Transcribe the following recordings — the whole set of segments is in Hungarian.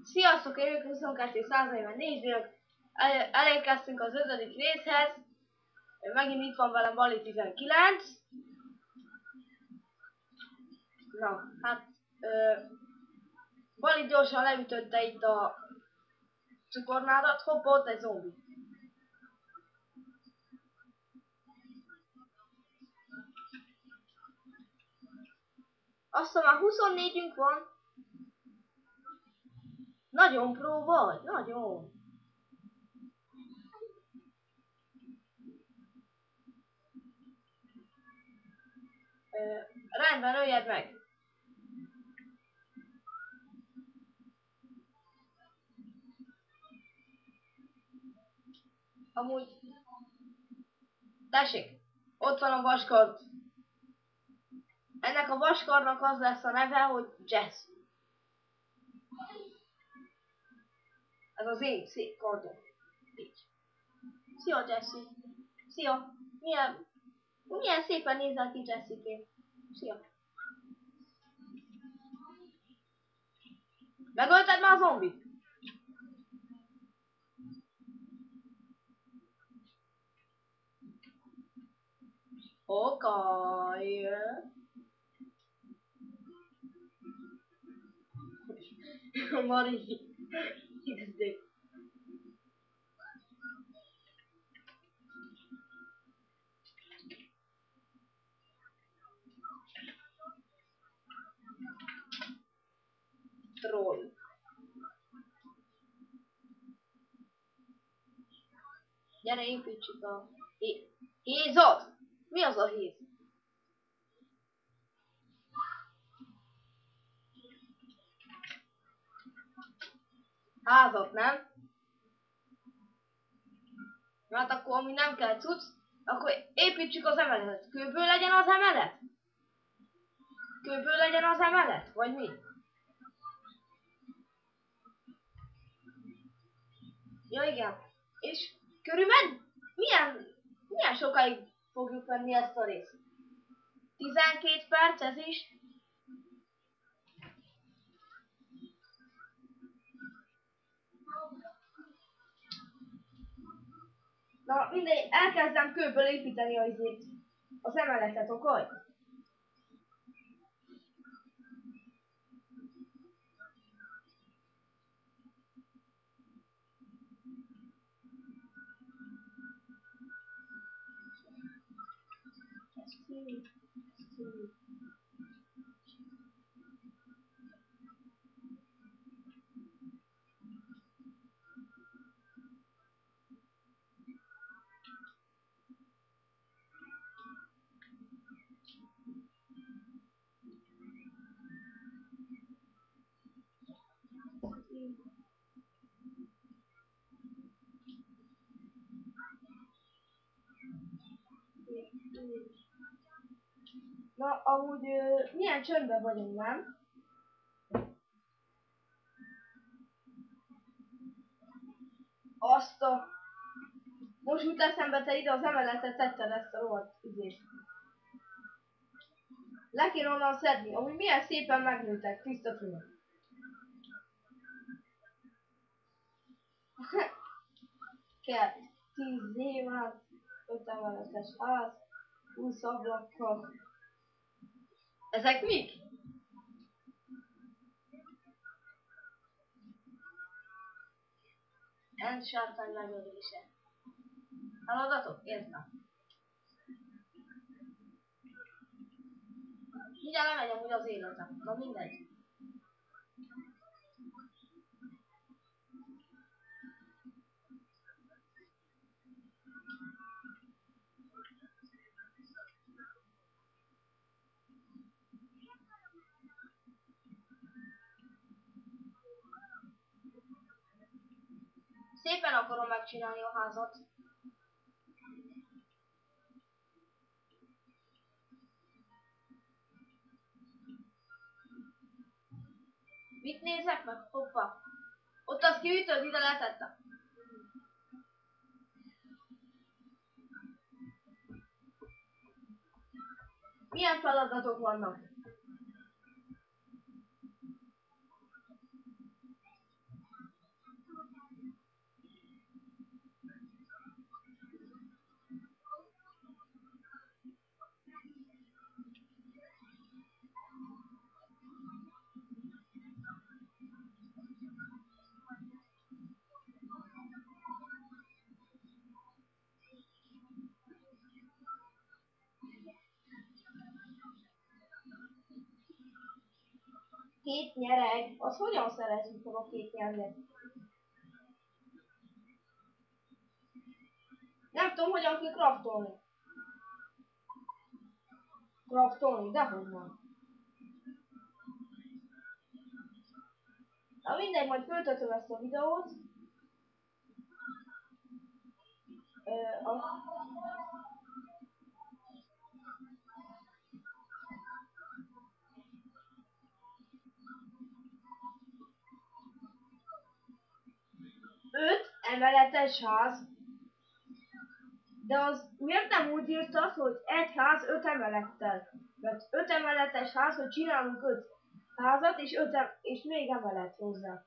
Sziasztok, én 22%-ban nézők, elérkeztünk az 5. részhez, megint itt van velem Bali 19. Na, hát Bali gyorsan leütötte itt a cukornádat, hoppa, ott egy zombi. Aztán már 24-ünk van. Nagyon pró vagy, nagyon. Rendben, öljed meg. Amúgy, tessék, ott van a vaskard. Ennek a vaskarnak az lesz a neve, hogy Jess. Ez az én szép kardom. Így. Szia, Jessie. Szia. Milyen szépen nézel ki, Jessie-kém. Szia. Megölted már a zombit? Okaj. Mari. Troll. Gyere, építsük a hézat. Mi az a héz? Házat, nem? Hát akkor ami nem kell cucc, akkor építsük az emeletet. Kőből legyen az emelet? Kőből legyen az emelet? Vagy mi? Ja, igen. És körülbelül milyen sokáig fogjuk venni ezt a részt? 12 perc ez is? Na mindegy, elkezdem kőből építeni az emeletet, oké? Na, amúgy milyen csöndben vagyunk, nem? Azt a... Most jut eszembe, te ide az emeletet tetted ezt a rohadt izét. Le kéne onnan szedni, amúgy milyen szépen megnőttek, tiszta tűnök. Kell 10 évad, 5 emeletes ház, 20 ablakkal. Ezek mik? End sárkány megölése. Feladatok? Értem. Mindjárt lemegy amúgy az életem. Na mindegy. Szépen akarom megcsinálni a házat. Mit nézek meg? Hoppa. Ott az kiütött, ide letettem. Milyen feladatok vannak? Két nyereg, az hogyan szerezzük meg a két nyereget? Nem tudom, hogyan kell craftolni. Craftolni, dehogy nem. Na mindegy, majd föltöltöm ezt a videót. A 5 emeletes ház. De az miért nem úgy írtad, hogy egy ház 5 emelettel? Mert 5 emeletes ház, hogy csinálunk 5 házat, és, és még emelet hozzá.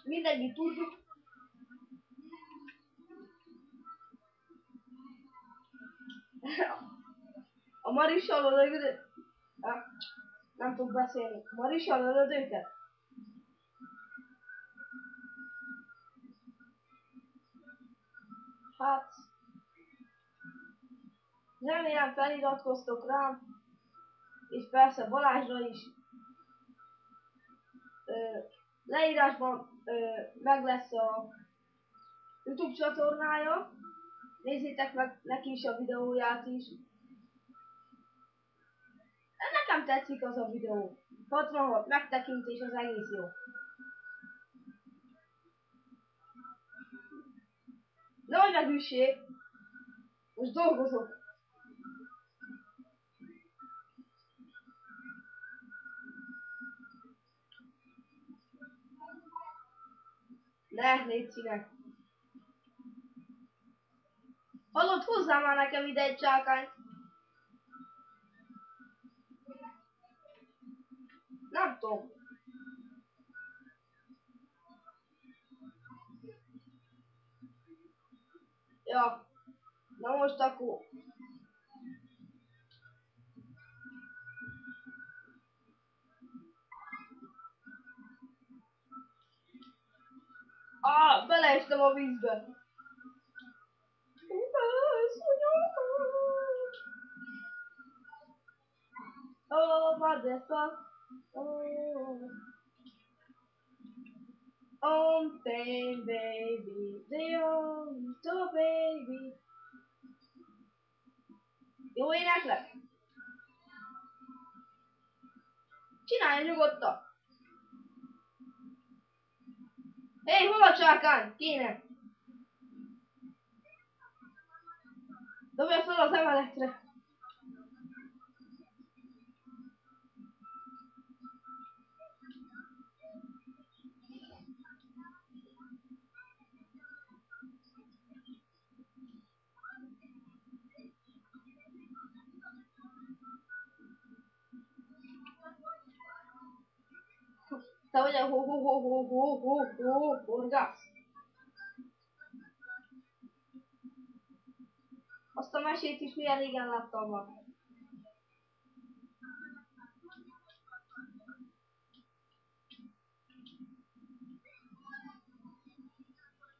Mindegy, mi tudjuk. A Marissal ölöd... Nem tudok beszélni. Marissal ölöd őket? Hát... Remélem feliratkoztok rám. És persze Balázsra is. Leírásban meg lesz a YouTube csatornája. Nézzétek meg neki is a videóját is. Nekem tetszik az a videó. 66 megtekintés, az egész jó. Nehogy megüssék. Most dolgozok. Ne, légy színek. Hallod, hozzá már nekem ide egy csákányt. Nem tudom. Ja. Na most akkor. Beleestem a vízbe. Oh, motherfucker. Oh. Pain, baby. The baby. Jó éneklek? Csinálja nyugodtan. Hé, hol a csákány? Kéne. Dobja fel az emeletre. Te vagy a horgász. Azt a mesét is milyen régen láttam már.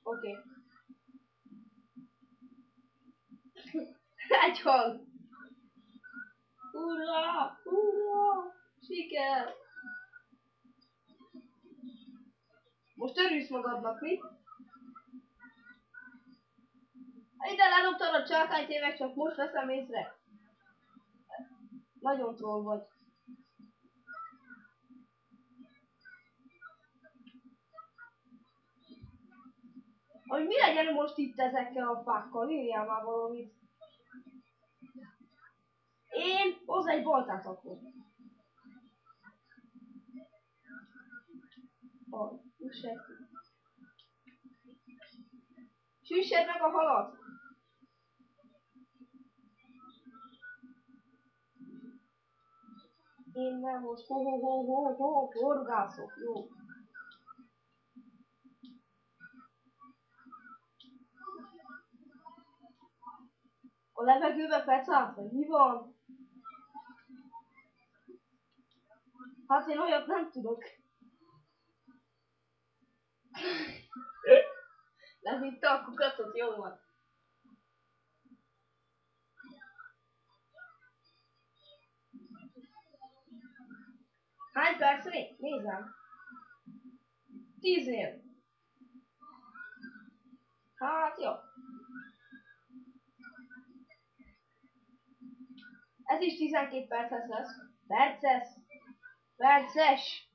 Oké. Egy hal. Hurrá! Hurrá! Siker! Most örülsz magadnak, mi? Ide ledobtad a csákányt, én meg csak most veszem észre. Nagyon troll vagy. Hogy mi legyen most itt ezekkel a fákkal? Írjál már valamit. Én hozzá egy baltát akkor. Süssed. Süssed meg a halat! Én nem most horgászok, jó. A levegőbe fecált, vagy mi van? Hát én olyat nem tudok. Levitte a kukatot, jó van. Hány perc még? Nézem. 10-nél. Hát jó. Ez is 12 perces lesz. Perces. Perces.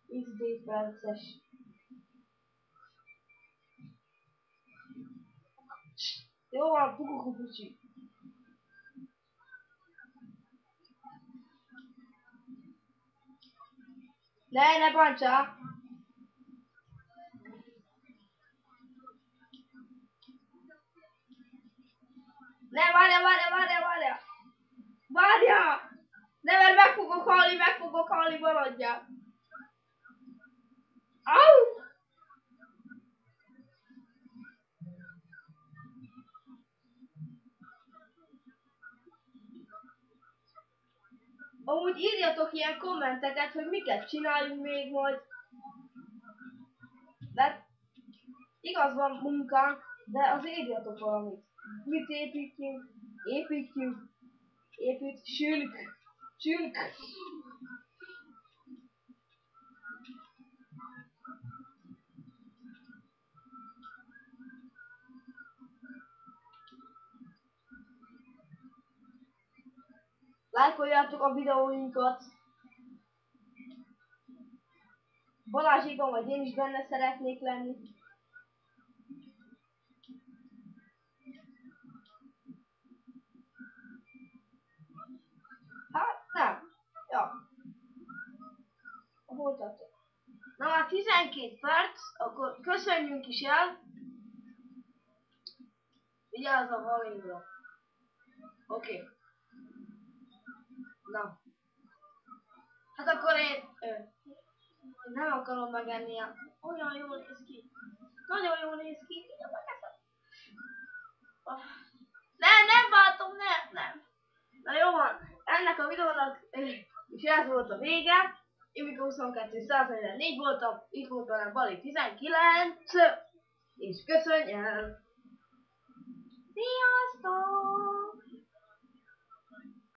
10 perces. Jó van, pukukupucsi. Ne bántsa. Ne, várja. Várja! Ne, mert meg fogok halni, maradjál. Au! Amúgy írjatok ilyen kommenteket, hogy miket csináljunk még majd. De igaz van munka, de azért írjatok valamit. Mit építjünk? Sülk. Sülk. Lájkoljátok a videóinkat. Balázsékban majd én is benne szeretnék lenni. Hát nem. Ja. Hol tartok? Na már 12 perc, akkor köszönjünk is el. Vigyázz a valingra. Oké. Na. Hát akkor én nem akarom megenni a... Olyan jól néz ki. Nagyon jól néz ki. Vigyázz meg ezt. Nem váltom, nem. Na jó van, ennek a videónak és ez volt a vége. Én mikor 22 144 voltam, itt volt velem Bali 19, és köszönj el!